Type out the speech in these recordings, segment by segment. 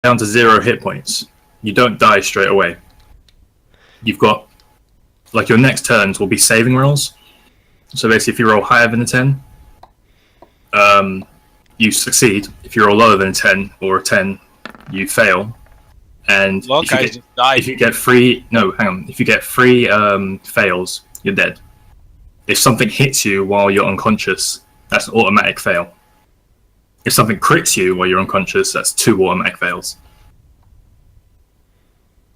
down to 0 hit points, you don't die straight away. You've got, like, your next turns will be saving rolls. So basically, if you roll higher than a 10, you succeed. If you roll lower than a 10 or a 10, you fail. And if you get three fails, you're dead. If something hits you while you're unconscious, that's an automatic fail. If something crits you while you're unconscious, that's 2 automatic fails.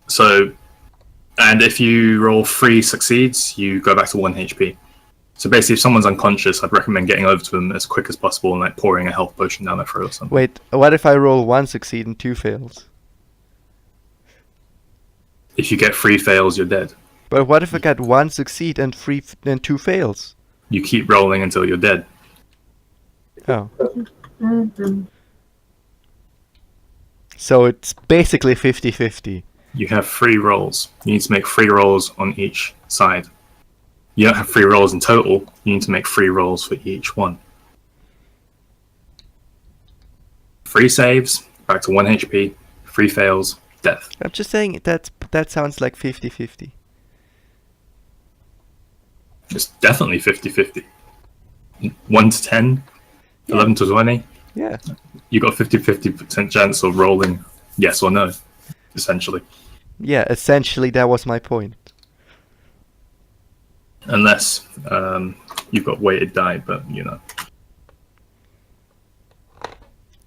So, and if you roll 3 succeeds, you go back to 1 HP. So basically, if someone's unconscious, I'd recommend getting over to them as quick as possible and like pouring a health potion down their throat or something. Wait, what if I roll 1 succeed and 2 fails? If you get 3 fails, you're dead. But what if I get 1 succeed and 2 fails? You keep rolling until you're dead. Oh. So it's basically 50-50. You have 3 rolls. You need to make 3 rolls on each side. You don't have 3 rolls in total. You need to make 3 rolls for each one. 3 saves, back to 1 HP. 3 fails, death. I'm just saying that sounds like 50-50. It's definitely 50-50. 1 to 10, 11 to 20. Yeah. You got 50% chance of rolling yes or no, essentially. Yeah, essentially that was my point. Unless you've got weighted die, but you know.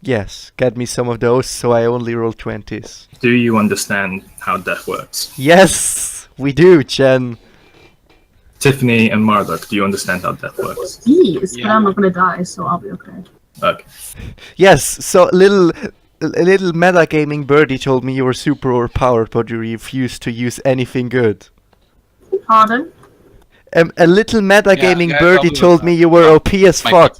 Yes, get me some of those so I only roll 20s. Do you understand how death works? Yes, we do, Chen. Tiffany and Marduk, do you understand how death works? Yes, but I'm not gonna die, so I'll be okay. Okay. Yes, so a little metagaming birdie told me you were super overpowered, but you refused to use anything good. Pardon? A little metagaming birdie told me you were OP as fuck,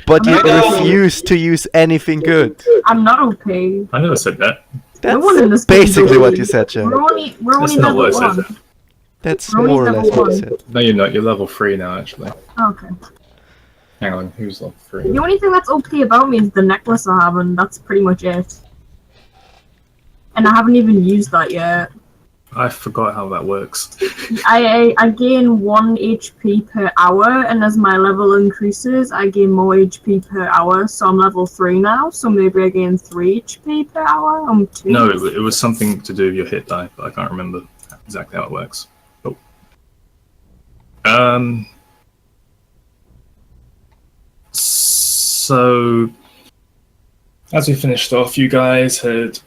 but you refused to use anything good. I'm not okay. I never said that. That's basically what you said, Chen. We're only That's not level what I 1. said. That's We're only more or less level what you 1. said. No, you're not. You're level 3 now, actually. Okay. Hang on, who's level 3? The only thing that's OP about me is the necklace I have, and that's pretty much it. And I haven't even used that yet. I forgot how that works. I gain 1 HP per hour, and as my level increases, I gain more HP per hour. So I'm level 3 now, so maybe I gain 3 HP per hour. I'm 2. No, it was something to do with your hit die, but I can't remember exactly how it works. Oh. So, as we finished off, you guys had,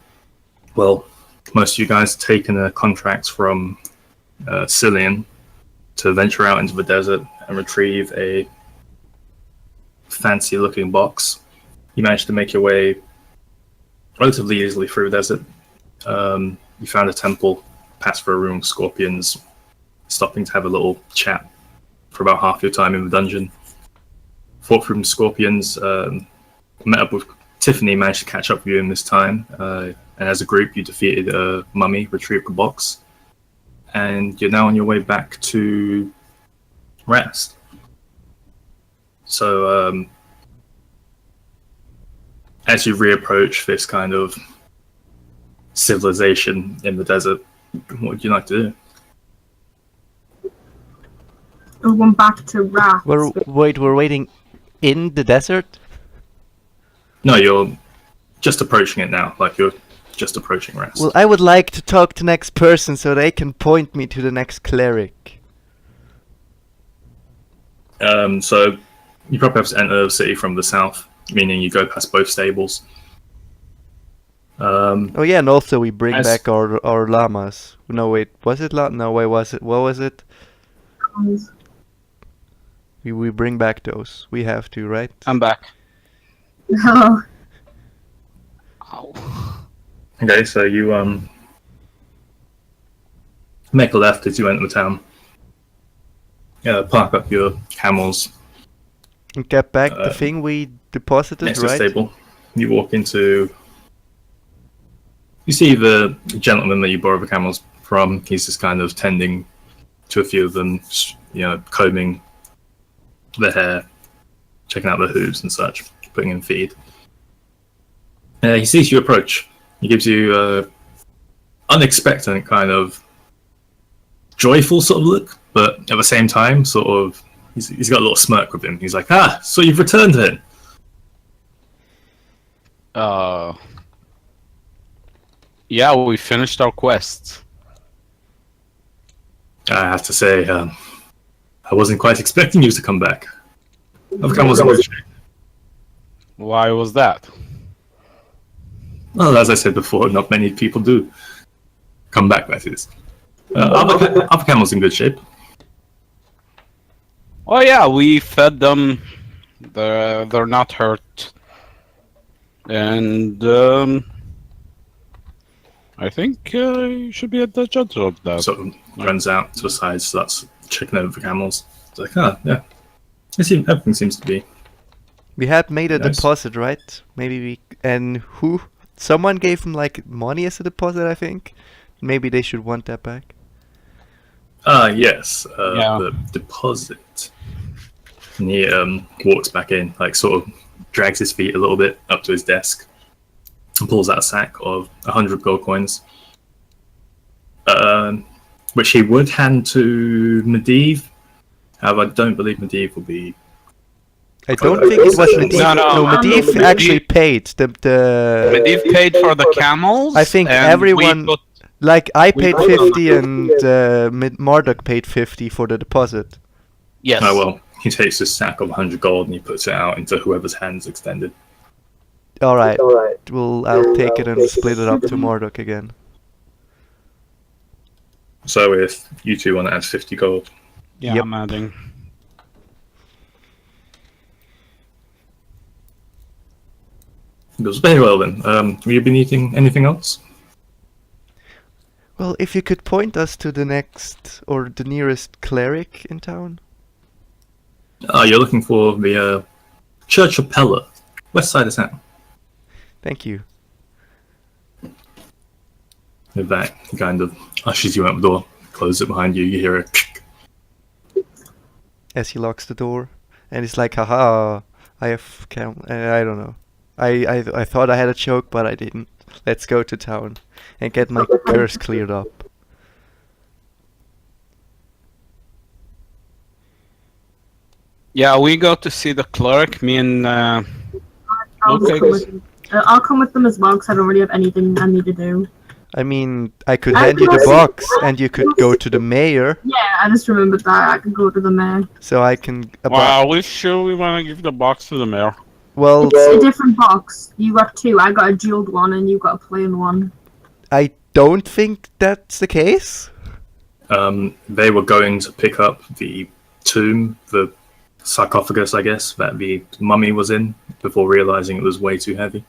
well, most of you guys had taken a contract from Cillian to venture out into the desert and retrieve a fancy-looking box. You managed to make your way relatively easily through the desert. You found a temple, passed through a room of scorpions, stopping to have a little chat for about half your time in the dungeon. Fought through the scorpions, met up with Tiffany, managed to catch up with you in this time, and as a group you defeated a mummy, retrieved the box, and you're now on your way back to Rest. So, as you reapproach this kind of civilization in the desert, what would you like to do? We're going back to Wrath. We're waiting in the desert? No, you're just approaching it now, like you're just approaching Rest. Well, I would like to talk to next person so they can point me to the next cleric. So you probably have to enter the city from the south, meaning you go past both stables. Oh yeah, and also we bring back our llamas. No wait, was it No wait, was it? What was it? We bring back those. We have to, right? I'm back. No. Ow. Okay, so you make a left as you enter the town. Park up your camels And get back the thing we deposited, next to the right? stable. You walk into. You see the gentleman that you borrowed the camels from. He's just kind of tending to a few of them, combing their hair, checking out their hooves and such, putting in feed. He sees you approach, He gives you a unexpected kind of joyful sort of look, but at the same time, sort of, he's got a little smirk with him. He's like, so you've returned then? Yeah, we finished our quest. I have to say, I wasn't quite expecting you to come back. I've come with some good shape. Why was that? Well, as I said before, not many people do come back, that is. Other camels in good shape. Oh yeah, we fed them. They're not hurt. And I think you should be at the judge of that. Sort of runs out to the side, starts checking over the camels. It's like, yeah. Everything seems to be. We had made a Nice. deposit, right? Someone gave him like money as a deposit, I think. Maybe they should want that back. Yes. Yeah. The deposit. And he walks back in, like sort of drags his feet a little bit up to his desk and pulls out a sack of 100 gold coins, which he would hand to Medivh. However, I don't believe Medivh will be. I don't think it was Medivh. No, Medivh actually paid the. Medivh paid for the camels. I think and everyone- we put- Like I We paid put on- 50 and Marduk paid 50 for the deposit. Yes. Oh well, he takes this sack of 100 gold and he puts it out into whoever's hands extended. All right. I'll take it and split it up to Marduk again. So if you two want to add 50 gold, Yeah, Yep. I'm adding. it goes very well then. Have you been eating anything else? Well, if you could point us to the next or the nearest cleric in town. You're looking for the Church of Pella, west side of town. Thank you. With that, he kind of ushers you out the door, closes it behind you. You hear a As he locks the door, and he's like, "Haha, I have I don't know. I thought I had a choke, but I didn't. Let's go to town and get my curse cleared up." Yeah, we go to see the cleric. Me and I'll Okay, come guys. with them. I'll come with them as well because I don't really have anything I need to do. I mean, I could hand you the box, and you could go to the mayor, Yeah, I just remembered that I could go to the mayor. so I can. are we sure we want to give the box to the mayor? Well, It's a different box. You got two. I got a jeweled one and you got a plain one. I don't think that's the case. They were going to pick up the tomb, the sarcophagus, I guess, that the mummy was in, before realizing it was way too heavy.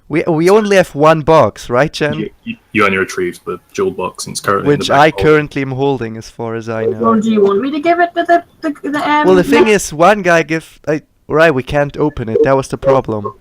We only have one box, right, Jen? You only retrieved the jewel box, and it's currently in Which the back I hall. currently am holding, as far as I know. Well, do you want me to give it to the Well, the thing is, one guy right, we can't open it. That was the problem.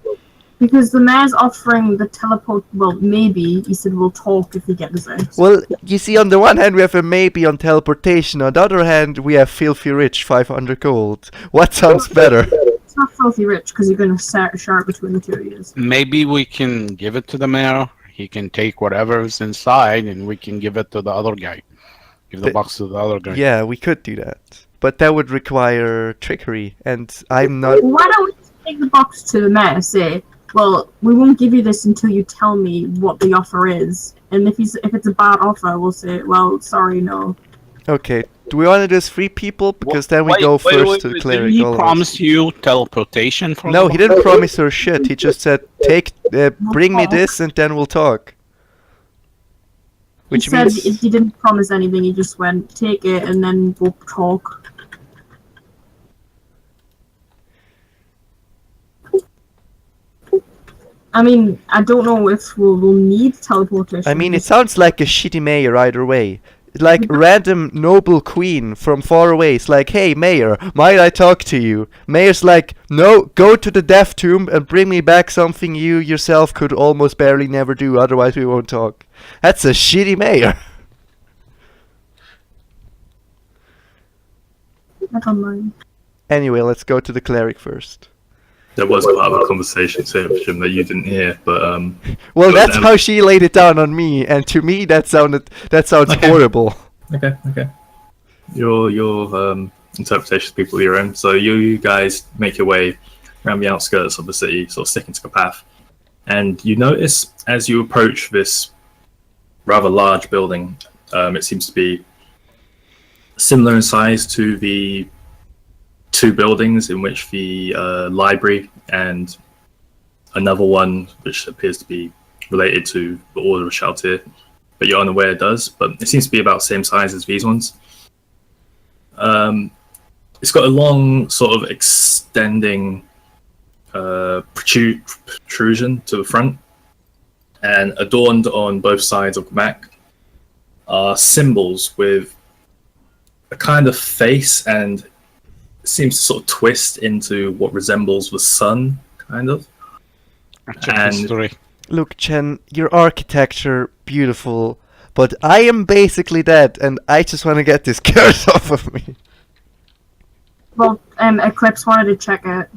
Because the mayor's offering the teleport. Well, maybe he said we'll talk if he gets it. Well, you see, on the one hand, we have a maybe on teleportation. On the other hand, we have filthy rich, 500 gold. What sounds better? It's not filthy rich because you're going to share between the two of you. Maybe we can give it to the mayor. He can take whatever's inside, and we can give it to the other guy. Give the The- box to the other guy. Yeah, we could do that. But that would require trickery, and I'm not... Why don't we take the box to the mayor? Say, well, we won't give you this until you tell me what the offer is. And if it's a bad offer, we'll say, well, sorry, no. Okay, do we want to do this 3 people? Because then we go first to the cleric. Did he all of us. promise you teleportation for No, the he box? didn't promise her shit. He just said, bring me this and then we'll talk. Which he said means... he didn't promise anything. He just went, take it, and then we'll talk. I mean, I don't know if we'll need teleportation. I mean, it sounds like a shitty mayor either way. Like random noble queen from far away. It's like, hey, mayor, might I talk to you? Mayor's like, no, go to the death tomb and bring me back something you yourself could almost barely never do, otherwise we won't talk. That's a shitty mayor. I don't mind. Anyway, let's go to the cleric first. There was part of a conversation section that you didn't hear, but Well, but, that's how she laid it down on me, and to me that sounds Okay. horrible. Okay. Your interpretation of people are your own. So you guys make your way around the outskirts of the city, sort of sticking to the path, and you notice as you approach this rather large building, it seems to be similar in size to the two buildings in which the library and another one which appears to be related to the Order of Shaltir, but you're unaware it does. But it seems to be about the same size as these ones. It's got a long sort of extending protrusion to the front, and adorned on both sides of the back are symbols with a kind of face, and it seems to sort of twist into what resembles the sun, kind of. Check history. Look, Chen, your architecture, beautiful, but I am basically dead, and I just want to get this curse off of me. Well, Eclipse wanted to check it,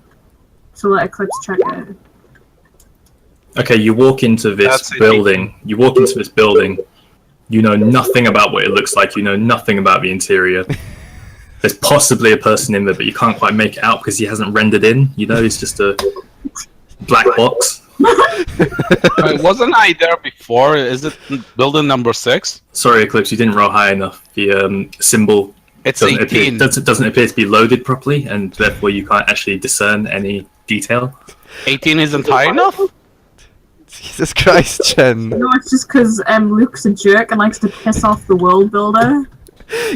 so let Eclipse check it. Okay, you walk into this building. You walk into this building. You know nothing about what it looks like. You know nothing about the interior. There's possibly a person in there, but you can't quite make it out because he hasn't rendered in. You know, it's just a black box. Wasn't I there before? Is it building number 6? Sorry, Eclipse, you didn't roll high enough. The symbol It's doesn't 18. doesn't appear to be loaded properly, and therefore you can't actually discern any detail. 18 isn't high enough? Jesus Christ, Chen. No, it's just because Luke's a jerk and likes to piss off the world builder.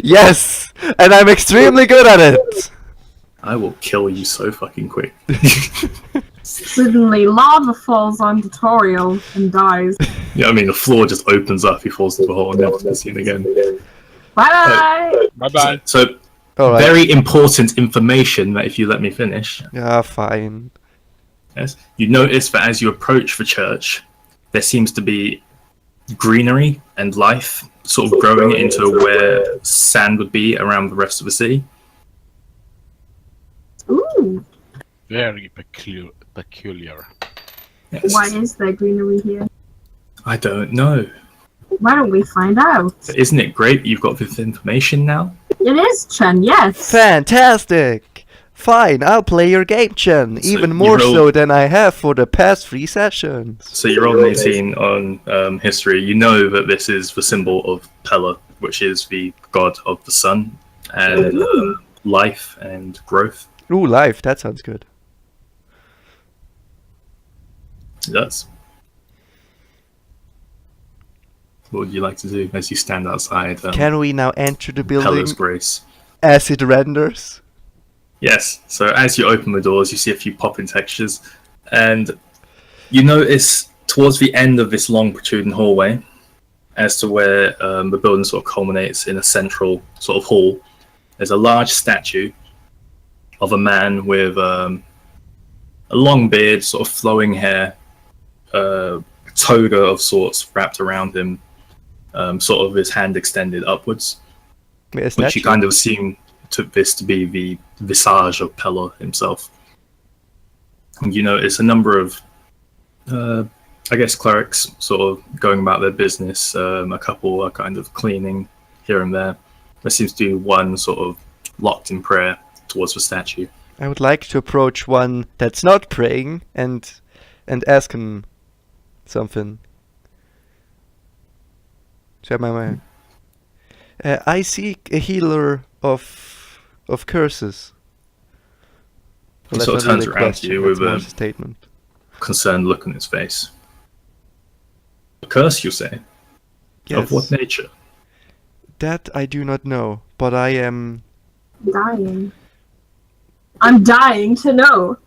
Yes, and I'm extremely good at it. I will kill you so fucking quick. Suddenly, lava falls on Tutorial and dies. Yeah, I mean the floor just opens up. He falls into the hole and never to be seen again. Bye! Bye-bye. So All right. very important information that if you let me finish. Yeah, fine. Yes, you notice that as you approach the church, there seems to be greenery and life sort of growing into where sand would be around the rest of the city. Ooh, Very peculiar. Yes. why is there greenery here? I don't know. Why don't we find out? But isn't it great you've got this information now? It is, Chen, yes. Fantastic. Fine, I'll play your game, Chen. So Even you more roll- so than I have for the past 3 sessions. So you rolled an 18 on history. You know that this is the symbol of Pella, which is the god of the sun and life and growth. Ooh, life. That sounds good. It does. What would you like to do as you stand outside Can we now enter the building Pella's grace? as it renders? Yes. So as you open the doors, you see a few pop-in textures, and you notice towards the end of this long protruding hallway, as to where the building sort of culminates in a central sort of hall, there's a large statue of a man with a long beard, sort of flowing hair, toga of sorts wrapped around him, sort of his hand extended upwards, Wait, a which statue? you kind of assume took this to be the visage of Pella himself. And you notice a number of, I guess, clerics sort of going about their business. A couple are kind of cleaning here and there. There seems to be one sort of locked in prayer towards the statue. I would like to approach one that's not praying and ask him something. I seek a healer of curses. He Well, sort that's of not turns really a around question, to you that's with more a a statement. concerned look on his face. A curse, you say? Yes, Of what nature? that I do not know, but I am. Dying. I'm dying to know.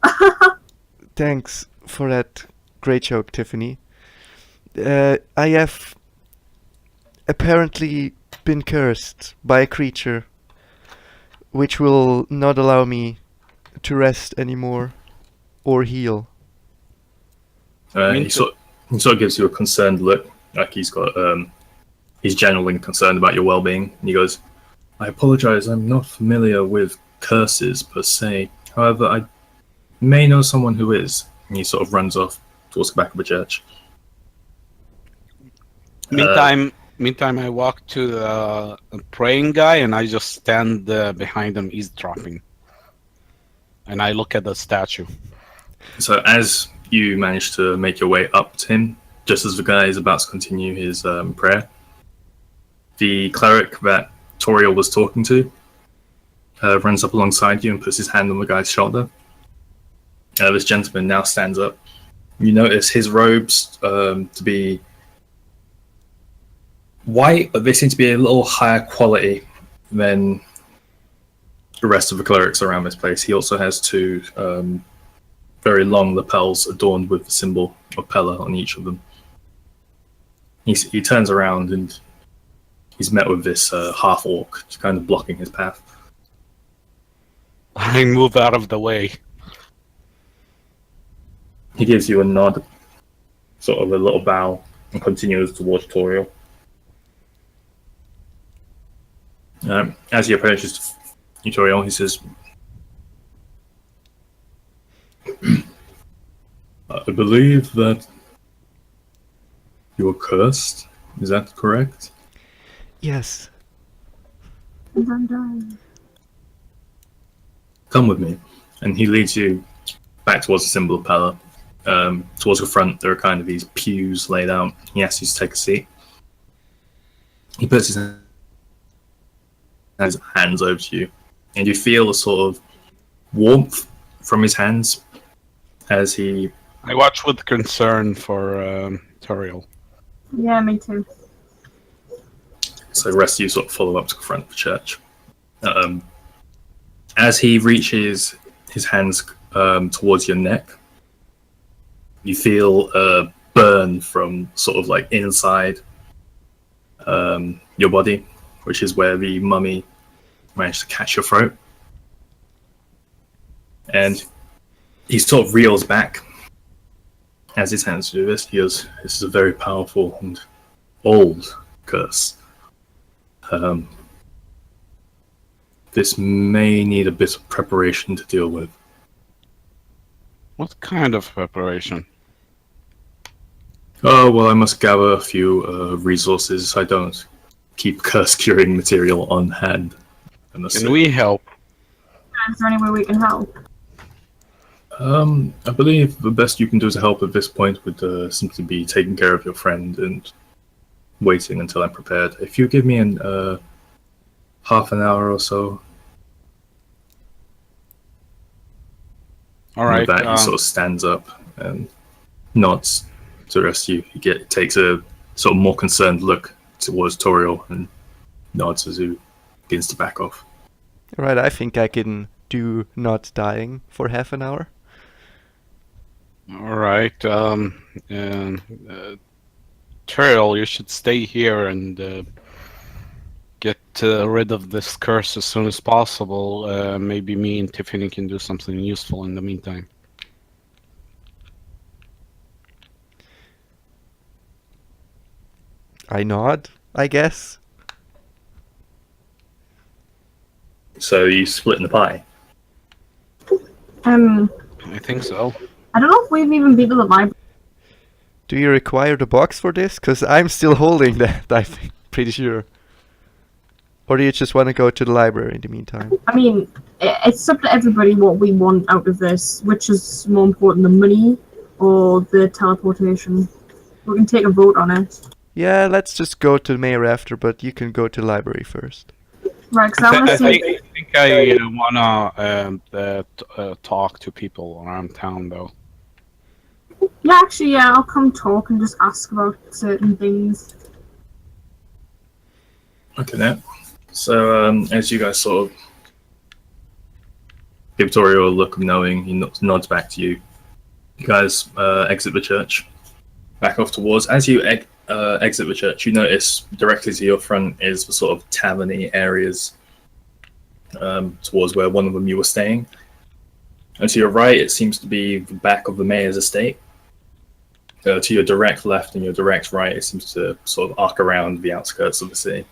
Thanks for that great joke, Tiffany. I have apparently been cursed by a creature which will not allow me to rest anymore or heal. He sort of gives you a concerned look, like he's got he's genuinely concerned about your well-being. And he goes, "I apologize. I'm not familiar with curses per se. However, I may know someone who is. And he sort of runs off towards the back of the church. Meantime, I walk to the praying guy and I just stand behind him, eavesdropping. And I look at the statue. So as you manage to make your way up to him, just as the guy is about to continue his prayer, the cleric that Toriel was talking to runs up alongside you and puts his hand on the guy's shoulder. This gentleman now stands up. You notice his robes to be white, but they seem to be a little higher quality than the rest of the clerics around this place. He also has two very long lapels adorned with the symbol of Pella on each of them. He turns around and he's met with this half-orc, just kind of blocking his path. I move out of the way. He gives you a nod, sort of a little bow, and continues towards Toriel. As he approaches you, Toriel, he says, I believe that you're cursed. Is that correct? Yes. Come with me. And he leads you back towards the symbol of Pella. Towards the front, there are kind of these pews laid out. He asks you to take a seat. He puts his hands over to you, and you feel a sort of warmth from his hands as he... I watch with concern for Toriel. Yeah, me too. So the rest of you sort of follow up to the front of the church. As he reaches his hands towards your neck, you feel a burn from sort of like inside your body, which is where the mummy managed to catch your throat. And he sort of reels back as his hands do this. He goes, this is a very powerful and old curse. This may need a bit of preparation to deal with. What kind of preparation? Oh, well, I must gather a few resources. I don't keep curse curing material on hand. Can we help? Is there any way we can help? I believe the best you can do to help at this point would simply be taking care of your friend and waiting until I'm prepared. If you give me an half an hour or so. All right. With that, he sort of stands up and nods to the rest of you. He takes a sort of more concerned look towards Toriel and nods as he begins to back off. Right, I think I can do not dying for half an hour. All right. Toriel, you should stay here and get rid of this curse as soon as possible. Maybe me and Tiffany can do something useful in the meantime. I nod, I guess. So you split in the pie? I think so. I don't know if we've even been to the library. Do you require the box for this? Because I'm still holding that, I think. Pretty sure. Or do you just want to go to the library in the meantime? I mean, it's up to everybody what we want out of this, which is more important, the money or the teleportation. We can take a vote on it. Yeah, let's just go to the mayor after, but you can go to the library first. Right, because I want to see... I think I want to talk to people around town, though. Yeah, actually, yeah, I'll come talk and just ask about certain things. Okay, then. So, as you guys sort of give Toriel a look of knowing, he nods back to you. You guys exit the church, back off towards. As you exit the church, you notice directly to your front is the sort of tavern-y areas towards where one of them you were staying. And to your right, it seems to be the back of the mayor's estate. To your direct left and your direct right, it seems to sort of arc around the outskirts of the city.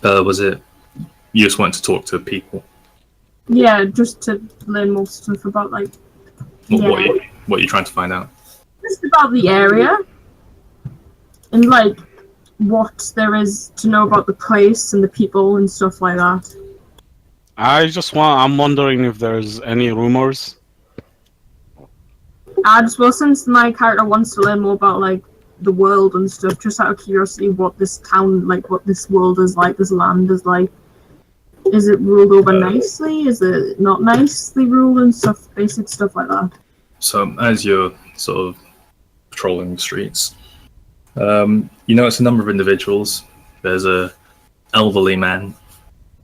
Was it you just wanted to talk to people? Yeah, just to learn more stuff about like What are you trying to find out? just about the area and like what there is to know about the place and the people and stuff like that. I'm wondering if there's any rumors. Since my character wants to learn more about like the world and stuff, just out of curiosity, what this town, like what this world is like, this land is like. Is it ruled over nicely? Is it not nicely ruled and stuff? Basic stuff like that. So as you're sort of patrolling the streets, you notice a number of individuals. There's a elderly man.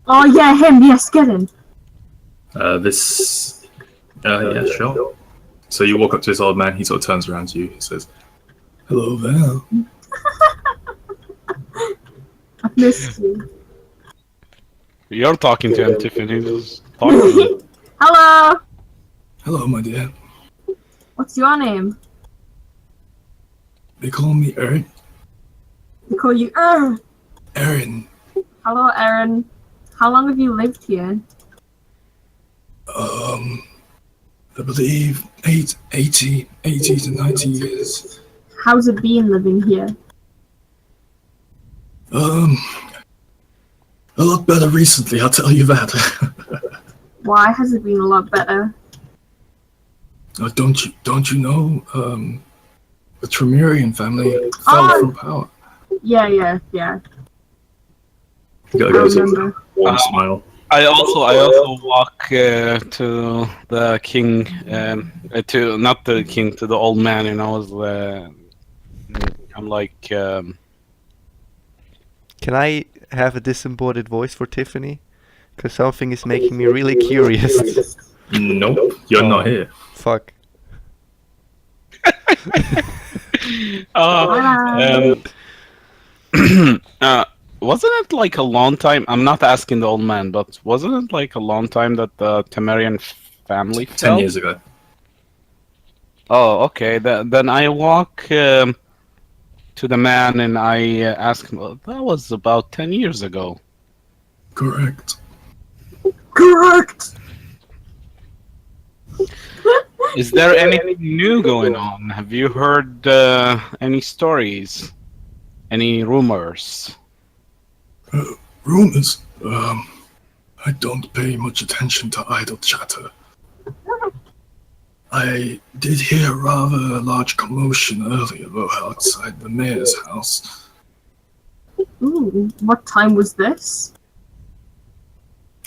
Oh yeah, him. Yes, get him. Yeah, sure. So you walk up to this old man. He sort of turns around to you. He says, "Hello there." I've missed you. You're talking to him, Tiffany. Just talking to him. Hello. "Hello, my dear. What's your name? They call me Aaron. They call you Aaron. Hello, Aaron. How long have you lived here? I believe 80 to 90 years. How's it been living here? A lot better recently, I'll tell you that." Why has it been a lot better? Don't you know? The Trymirian family fell from power. Yeah. You gotta I go to remember. a warm smile. I also walk to the king, to not the king, to the old man, and I'm like, Can I have a disembodied voice for Tiffany? Because something is making me really curious. Nope, you're not here. Fuck. wasn't it like a long time? I'm not asking the old man, but wasn't it like a long time that the Temerian family 10 fell? years ago. Oh, okay. Then I walk to the man and I ask him, well, that was about 10 years ago. Correct. Is there anything new going on? Have you heard any stories? Any rumors? Rumors? I don't pay much attention to idle chatter. I did hear rather a large commotion earlier, though, outside the mayor's house. Ooh, what time was this?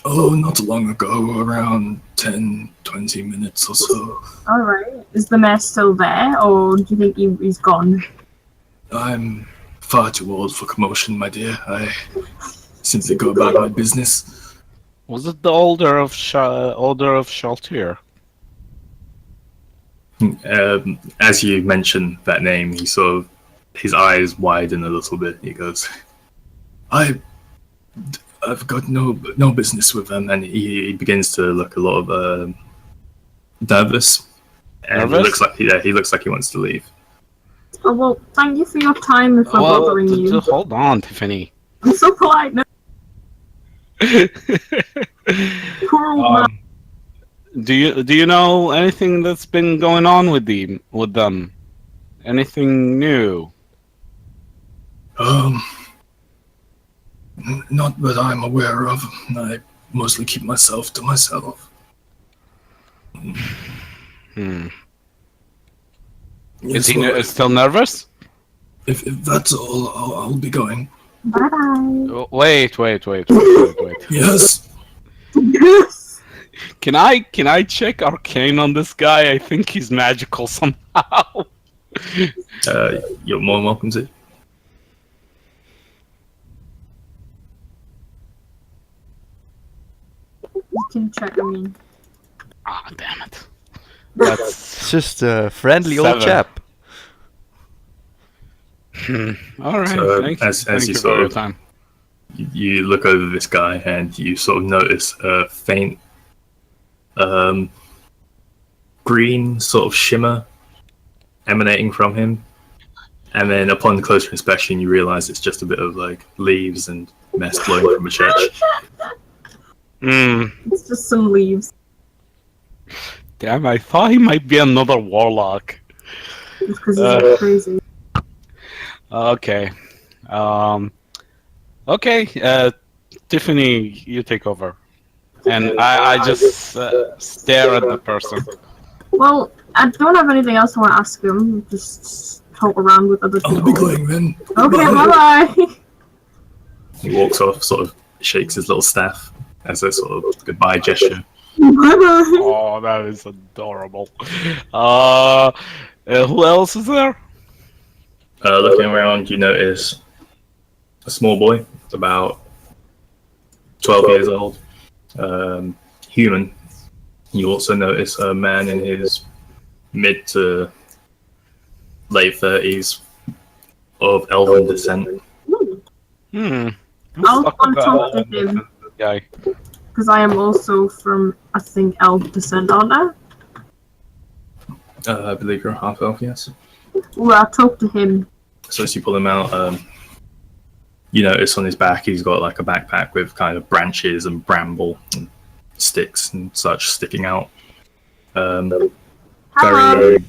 Oh, not long ago, around 10, 20 minutes or so. Alright. Is the mayor still there, or do you think he's gone? I'm far too old for commotion, my dear. I simply go about my business. Was it the older of Shaltir? As you mention that name, he sort of, his eyes widen a little bit. He goes, I've got no business with them, and he begins to look a lot of nervous. And Nervous? He looks like he wants to leave. Oh, well, thank you for your time if I'm bothering you. Hold on, Tiffany. I'm so polite now. Poor old man. Do you know anything that's been going on with them? Anything new? Not that I'm aware of. I mostly keep myself to myself. Is he still nervous? If that's all, I'll be going. Bye-bye. Wait. Yes. Yes. Can I check arcane on this guy? I think he's magical somehow. You're more than welcome to. You can check, I mean. Ah, damn it. It's just a friendly old 7. chap. All right. So, Thank as you you for sort your of- time. You look over this guy and you sort of notice a faint green sort of shimmer emanating from him. And then upon closer inspection, you realize it's just a bit of like leaves and mess blowing from a church. It's just some leaves. Damn, I thought he might be another warlock. Just because he's crazy. Okay. Okay, Tiffany, you take over. And I just stare at the person. Well, I don't have anything else I want to ask him. Just talk around with other people. I'll be going then. Okay, bye-bye. He walks off, sort of shakes his little staff as a sort of goodbye gesture. Bye-bye. Oh, that is adorable. Who else is there? Looking around, you notice a small boy, about 12 years old, human. You also notice a man in his mid to late 30s of elven descent. I'll want to talk to him. Guy. Because I am also from, I think, elf descent, aren't I? I believe you're half elf, yes. Well, I'll talk to him. So as you pull him out, you notice on his back he's got like a backpack with kind of branches and bramble and sticks and such sticking out. Hello. Very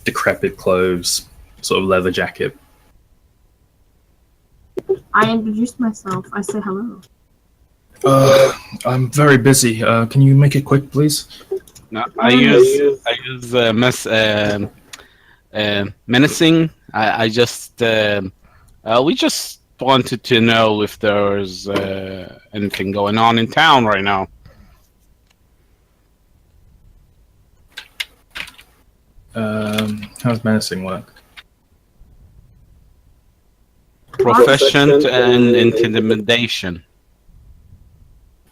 decrepit clothes, sort of leather jacket. I introduced myself. I say hello. I'm very busy. Can you make it quick, please? No, I use menacing. I just we just wanted to know if there's anything going on in town right now. How's menacing work? Proficient and intimidation.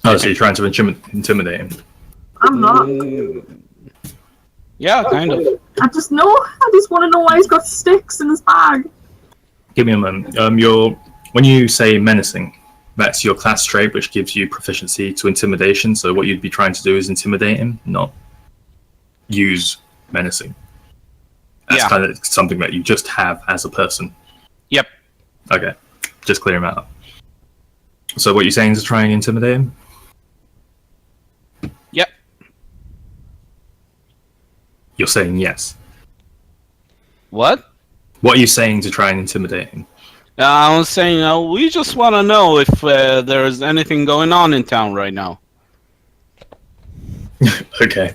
Oh, so you're trying to intimidate him? I'm not. Yeah, kind of. I just want to know why he's got sticks in his bag. Give me a moment. When you say menacing, that's your class trait, which gives you proficiency to intimidation. So what you'd be trying to do is intimidate him, not use menacing. That's kind of something that you just have as a person. Yep. Okay, just clear him out. So what you're saying is to try and intimidate him? Yep. You're saying yes. What? What are you saying to try and intimidate him? I was saying we just want to know if there's anything going on in town right now. Okay.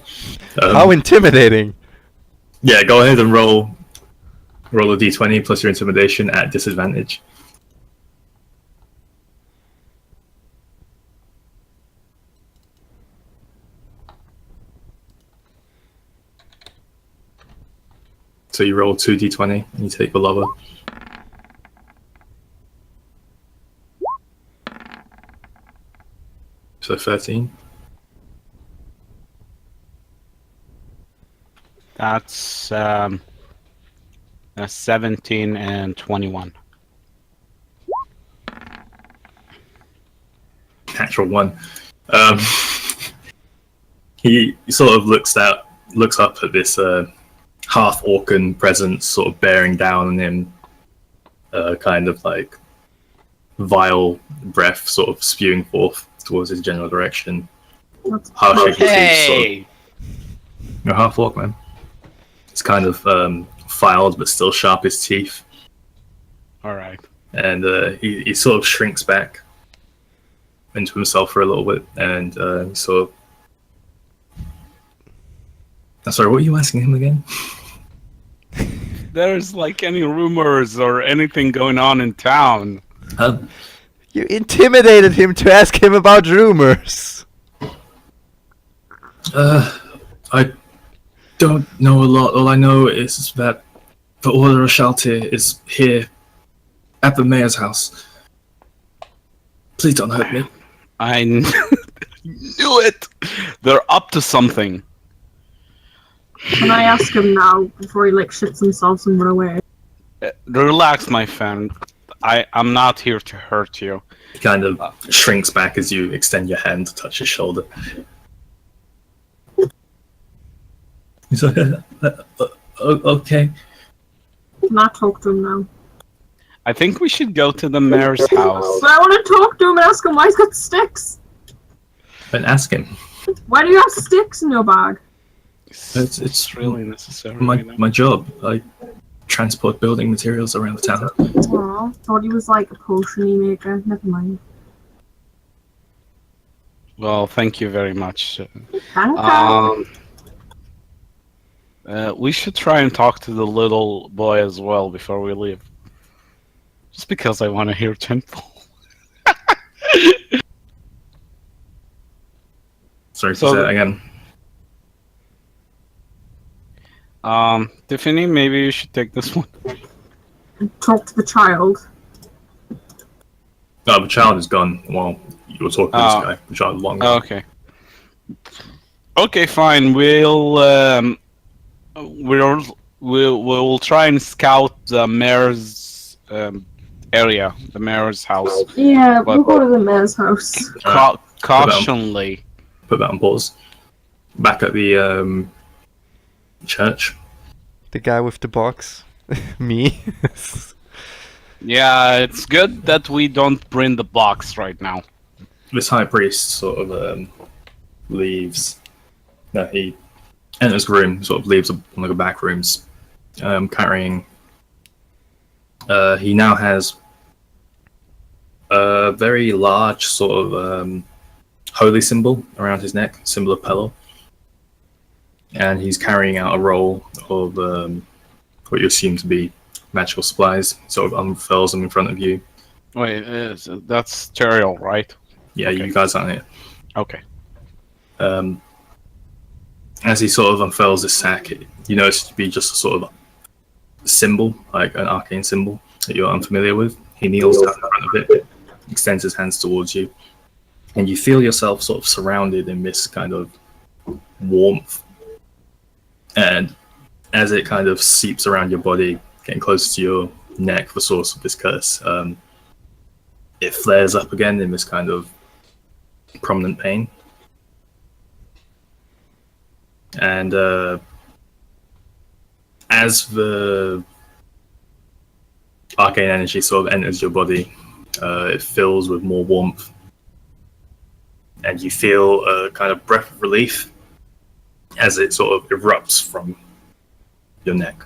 How intimidating. Yeah, go ahead and roll a d20 plus your intimidation at disadvantage. So you roll 2d20 and you take the lower. So 13. That's 17 and 21. Natural 1. He sort of looks up at this half-orcan presence sort of bearing down on him, kind of like vile breath sort of spewing forth towards his general direction. Harsh Hey! You're half-orc, man. It's kind of filed but still sharp as teeth. Alright. And he sort of shrinks back into himself for a little bit, and sort of... I'm sorry, what were you asking him again? There's like any rumors or anything going on in town. You intimidated him to ask him about rumors. I don't know a lot. All I know is that the Order of Shaltir is here at the mayor's house. Please don't hurt me. I knew it! They're up to something. Can I ask him now before he like shits himself and run away? Relax, my friend. I'm not here to hurt you. He kind of shrinks back as you extend your hand to touch his shoulder. He's like, okay. Can I talk to him now? I think we should go to the mayor's house. But I want to talk to him and ask him why he's got sticks. Then ask him. Why do you have sticks in your bag? It's really necessary. my job. I transport building materials around the town. Aw, thought he was like a potion maker. Never mind. Well, thank you very much. Thank you. We should try and talk to the little boy as well before we leave. Just because I want to hear Temple. Sorry, So- say that again. Tiffany, maybe you should take this one. Talk to the child. No, the child is gone. Well, you were talking to this Oh. guy. The child is long gone. Okay. Okay, fine. We'll try and scout the mayor's area, the mayor's house. Yeah, But- we'll go to the mayor's house. Cautionly. Put that on pause. Back at the church. The guy with the box. Me. Yeah, it's good that we don't bring the box right now. This high priest sort of leaves. No, he enters the room, sort of leaves one of the back rooms, carrying. He now has a very large sort of holy symbol around his neck, symbol of Pelor, and he's carrying out a roll of what you assume to be magical supplies. Sort of unfurls them in front of you. Wait, that's Teriel, right? Yeah, Okay. you guys aren't here. Okay. As he sort of unfurls this sack, you notice it to be just a sort of symbol, like an arcane symbol that you're unfamiliar with. He kneels down in front of it, extends his hands towards you, and you feel yourself sort of surrounded in this kind of warmth. And as it kind of seeps around your body, getting close to your neck, the source of this curse, it flares up again in this kind of prominent pain. And as the arcane energy sort of enters your body, it fills with more warmth, and you feel a kind of breath of relief as it sort of erupts from your neck.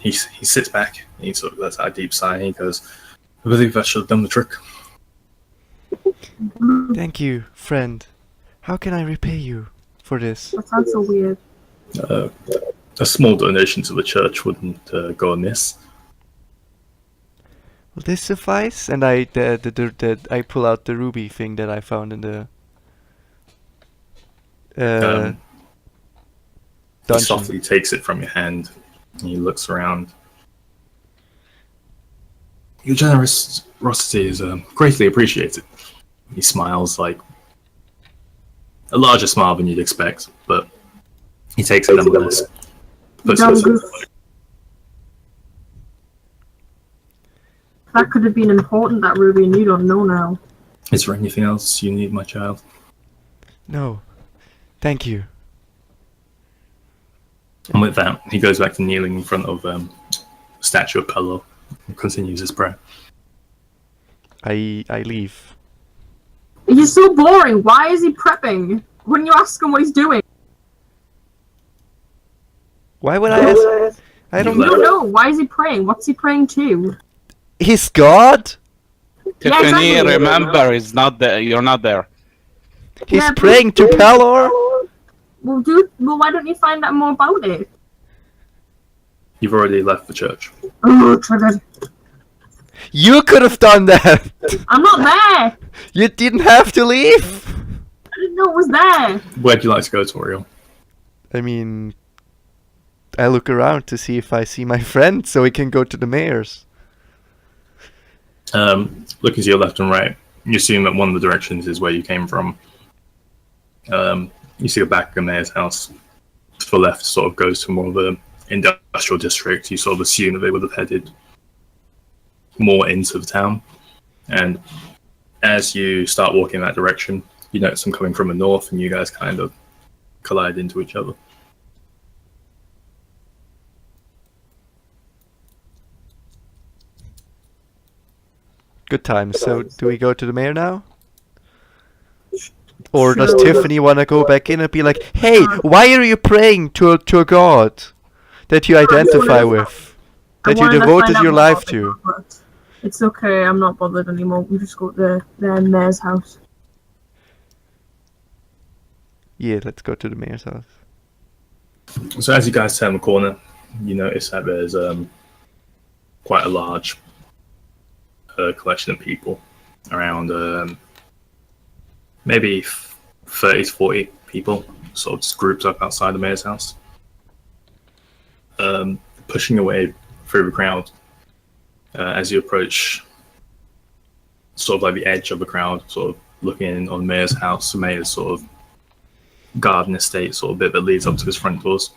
He sits back, and he sort of lets out a deep sigh, and he goes, "I believe that should have done the trick." Thank you, friend. How can I repay you for this? That sounds so weird. A small donation to the church wouldn't go amiss. Will this suffice? And I I pull out the ruby thing that I found in the He dungeon. softly takes it from your hand, and he looks around. Your generosity is greatly appreciated. He smiles, like a larger smile than you'd expect, but he takes it nonetheless. Puts Dumb it goof. That could have been important, that ruby, and you don't know now. Is there anything else you need, my child? No, thank you. And with that, he goes back to kneeling in front of the statue of Pelor and continues his prayer. I leave. He's so boring. Why is he prepping? Wouldn't you ask him what he's doing? Why would I ask? I don't You You know. don't know. Why is he praying? What's he praying to? His god? Tiffany, exactly. remember, it's not there. You're not there. He's Yeah, but- praying to Pelor? Well, why don't you find out more about it? You've already left the church. Oh, triggered. You could have done that! I'm not there. You didn't have to leave! I didn't know it was there. Where'd you like to go, Toriel? I mean, I look around to see if I see my friend so we can go to the mayor's. Looking to your left and right, you assume that one of the directions is where you came from. You see the back of the mayor's house. To the left sort of goes to more of an industrial district. You sort of assume that they would have headed more into the town. And as you start walking in that direction, you notice them coming from the north, and you guys kind of collide into each other. Good times. So, do we go to the mayor now? Or does Sure. Tiffany want to go back in and be like, hey, why are you praying to a god that you identify with? That you wanted to devoted find out your more life about the to? god, but it's okay, I'm not bothered anymore. We just go to the mayor's house. Yeah, let's go to the mayor's house. So as you guys turn the corner, you notice that there's quite a large collection of people, around maybe 30 to 40 people, sort of just grouped up outside the mayor's house, pushing away through the crowd. As you approach sort of like the edge of the crowd, sort of looking in on the mayor's house, the mayor's sort of garden estate sort of bit that leads up to his front doors.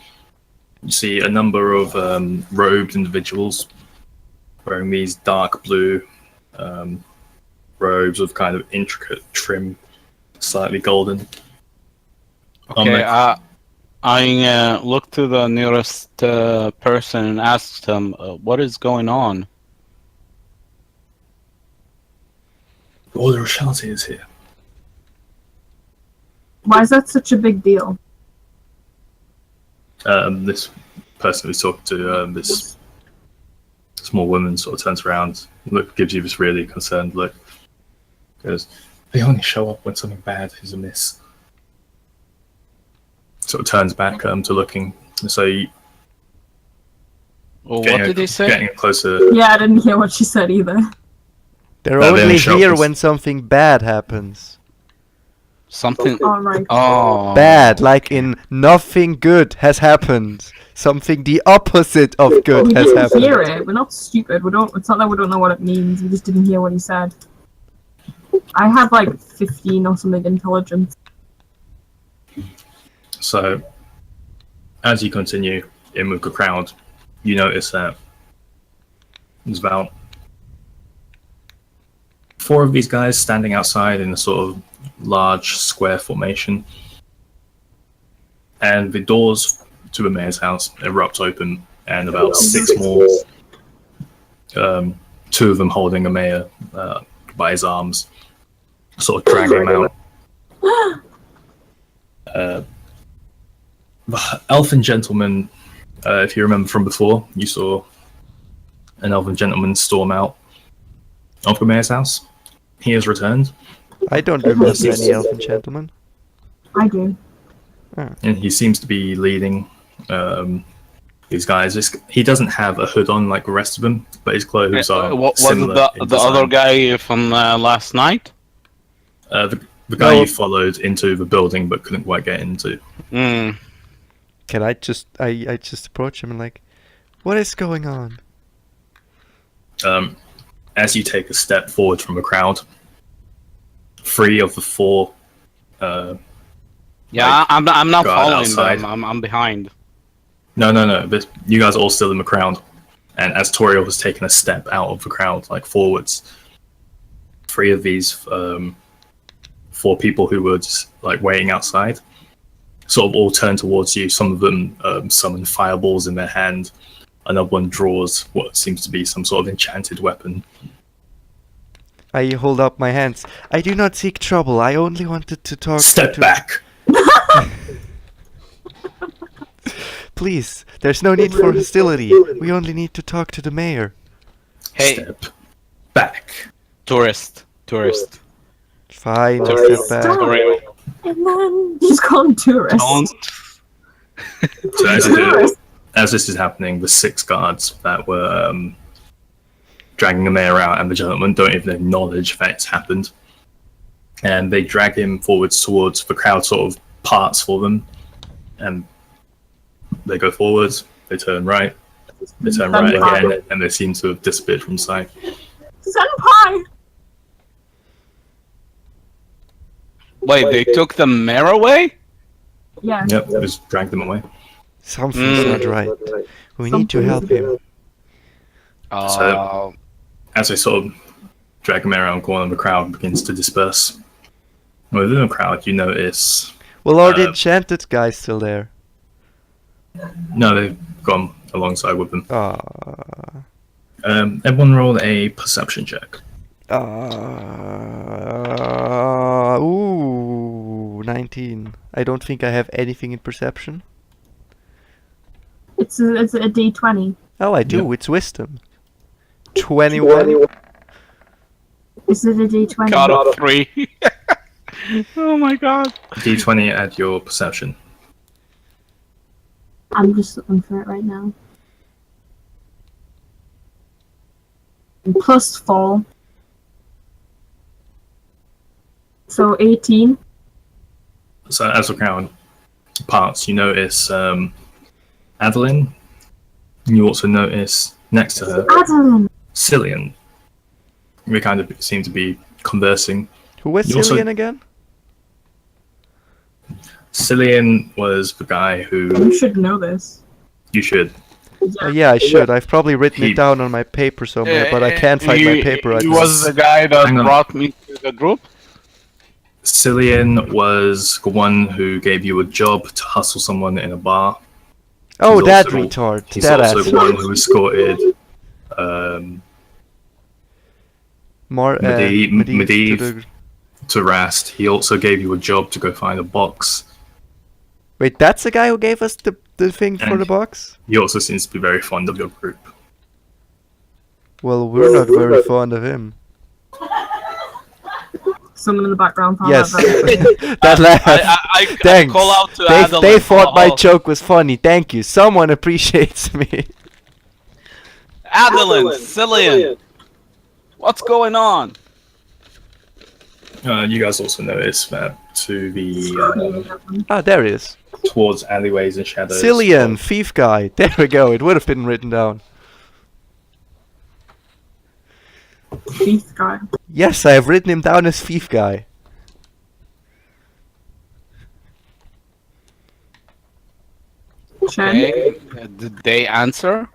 You see a number of robed individuals wearing these dark blue robes with kind of intricate trim, slightly golden. Okay, I looked to the nearest person and asked him, what is going on? The Order of Shelter is here. Why is that such a big deal? This person who's talking to this small woman sort of turns around, gives you this really concerned look. Goes, they only show up when something bad is amiss. Sort of turns back to looking. So you, Well, what did he say? Getting closer. Yeah, I didn't hear what she said either. They're No, they only only show here us. when something bad happens. Something. Alright. Oh. Bad, like in nothing good has happened. Something the opposite of good We has didn't happened. hear it. We're not stupid. It's not that we don't know what it means. We just didn't hear what he said. I have like 15 or something intelligence. So as you continue in with the crowd, you notice that there's about 4 of these guys standing outside in a sort of large square formation, and the doors to the mayor's house erupt open, and about 6 more, 2 of them holding a mayor by his arms, sort of drag him out. The elfin gentleman, if you remember from before, you saw an elfin gentleman storm out of the mayor's house. He has returned, I don't remember any elfin gentleman. I do. and he seems to be leading these guys. He doesn't have a hood on like the rest of them, but his clothes are What was similar in the other design. guy from last night? The guy No. you followed into the building but couldn't quite get into. Mm. Can I just approach him and like, what is going on? As you take a step forward from the crowd, 3 of the 4 Yeah, I'm not guard following outside. them. I'm behind. No. You guys are all still in the crowd. And as Toriel has taken a step out of the crowd, like forwards, 3 of these 4 people who were just like waiting outside sort of all turn towards you. Some of them summon fireballs in their hand. Another one draws what seems to be some sort of enchanted weapon. I hold up my hands. I do not seek trouble. I only wanted to talk Step to... back! Please, there's no need for hostility. We only need to talk to the mayor. Hey, Step back! tourist. Fine, Tourist. step back. Sorry. And then he's gone tourist. Don't. So as this is happening, the 6 guards that were dragging the mayor out and the gentleman don't even acknowledge that it's happened. And they drag him forwards towards the crowd, sort of parts for them. And they go forwards, they turn right, they turn right again, and they seem to have disappeared from sight. Senpai! Wait, they took the mayor away? Yeah. Yep, they just dragged them away. Something's not right. We need to help him. So- As they sort of drag him around the corner, the crowd begins to disperse. Within the crowd, you notice... Well, are the enchanted guys still there? No, they've gone alongside with them. Ah, Everyone roll a perception check. Ooh, 19. I don't think I have anything in perception. It's a D20. Oh, I do. Yep. It's wisdom. 21. Is it a D20? Got a 3. Oh my god. D20 add your perception. I'm just looking for it right now. Plus 4. So 18. So as we count parts, you notice Adeline. You also notice next to her Adeline! Cillian. We kind of seem to be conversing. Who was You also- Cillian again? Cillian was the guy who You should know this. you should. Yeah, I should. I've probably written He- it down on my paper somewhere, but I can't find my paper right He now. was the guy that Hang on. brought me to the group? Cillian was the one who gave you a job to hustle someone in a bar. Oh, He's that also- retard. He's That also ass. the one who escorted Medivh to the... to Rast. He also gave you a job to go find a box. Wait, that's the guy who gave us the thing for And- the box? He also seems to be very fond of your group. Well, we're not very fond of him. Someone in the background found Yes. out that. That laugh. I Thanks. call out to They Adeline. thought my Oh, joke was funny. Thank you. Someone appreciates me. Adeline, Cillian, what's going on? You guys also notice that to the Ah, there it is. towards alleyways and shadows. Cillian, thief guy. There we go. It would have been written down. Thief guy. Yes, I have written him down as thief guy. Chen. Okay. Did they answer?